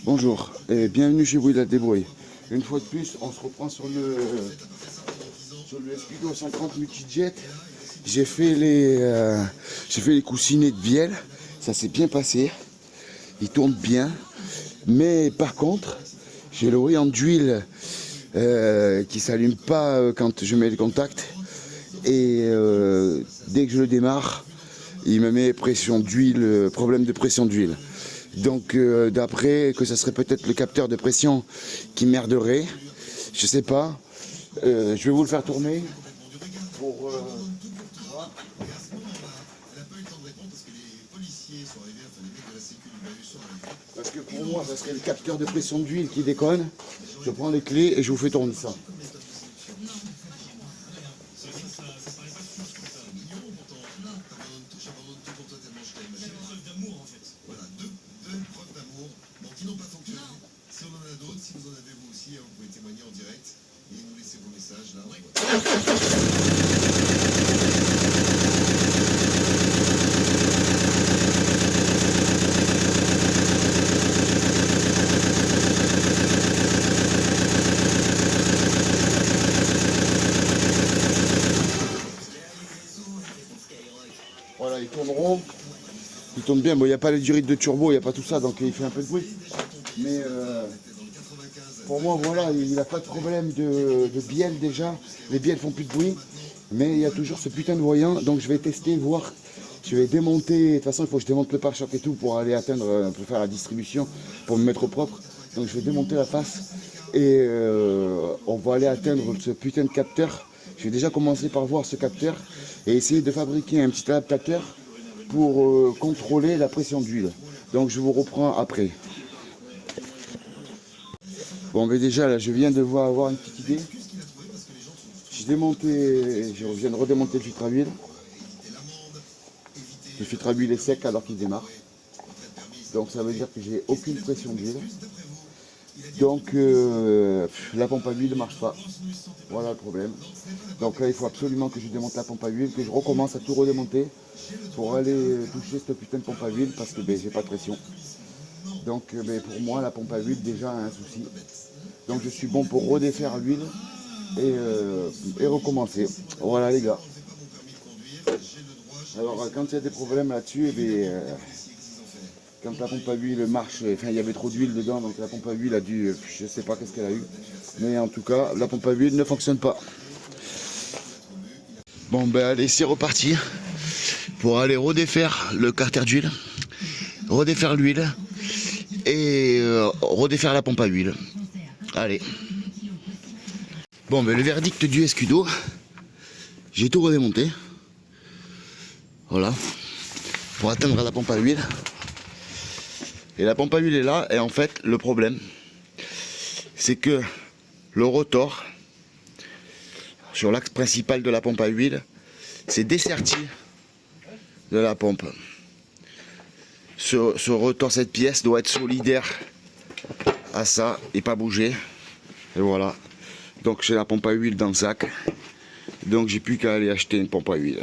Bonjour et bienvenue chez Wheel at Débrouille. Une fois de plus, on se reprend sur le Speedo 130 multijet. J'ai fait les coussinets de bielle, ça s'est bien passé, il tourne bien. Mais par contre, j'ai le rayon d'huile qui s'allume pas quand je mets le contact. Et dès que je le démarre, il me met pression d'huile, problème de pression d'huile. Donc d'après que ça serait peut-être le capteur de pression qui merderait, je sais pas. Je vais vous le faire tourner pour parce que pour moi ça serait le capteur de pression d'huile qui déconne. Je prends les clés et je vous fais tourner ça. Qui n'ont pas fonctionné. Si on en a d'autres, si vous en avez vous aussi, vous pouvez témoigner en direct et nous laisser vos messages là. Voilà, ils tourneront. Il tourne bien. Bon, il n'y a pas les durites de turbo, il n'y a pas tout ça, donc il fait un peu de bruit. Mais pour moi, voilà, il n'a pas de problème de bielle déjà. Les bielles font plus de bruit. Mais il y a toujours ce putain de voyant. Donc je vais tester, voir. Je vais démonter. De toute façon, il faut que je démonte le pare-choc et tout pour aller atteindre, pour faire la distribution, pour me mettre au propre. Donc je vais démonter la face. Et on va aller atteindre ce putain de capteur. Je vais déjà commencer par voir ce capteur et essayer de fabriquer un petit adaptateur pour contrôler la pression d'huile. Donc je vous reprends après. Bon, mais déjà là je viens de avoir une petite idée. Je viens de redémonter le filtre à huile. Le filtre à huile est sec alors qu'il démarre. Donc ça veut dire que j'ai aucune pression d'huile. Donc la pompe à huile ne marche pas. Voilà le problème. Donc là il faut absolument que je démonte la pompe à huile, que je recommence à tout redémonter pour aller toucher cette putain de pompe à huile parce que j'ai pas de pression. Donc pour moi la pompe à huile déjà a un souci. Donc je suis bon pour redéfaire l'huile et recommencer. Voilà les gars. Alors quand il y a des problèmes là-dessus, quand la pompe à huile marche, enfin il y avait trop d'huile dedans, donc la pompe à huile a dû, je sais pas qu'est-ce qu'elle a eu. Mais en tout cas, la pompe à huile ne fonctionne pas. Bon ben allez, c'est reparti pour aller redéfaire le carter d'huile, redéfaire l'huile et redéfaire la pompe à huile. Allez. Bon ben le verdict du Escudo, j'ai tout redémonté. Voilà. Pour atteindre la pompe à huile. Et la pompe à huile est là, et en fait le problème c'est que le rotor sur l'axe principal de la pompe à huile c'est desserti de la pompe. Ce rotor, cette pièce doit être solidaire à ça et pas bouger. Et voilà. Donc j'ai la pompe à huile dans le sac. Donc j'ai plus qu'à aller acheter une pompe à huile.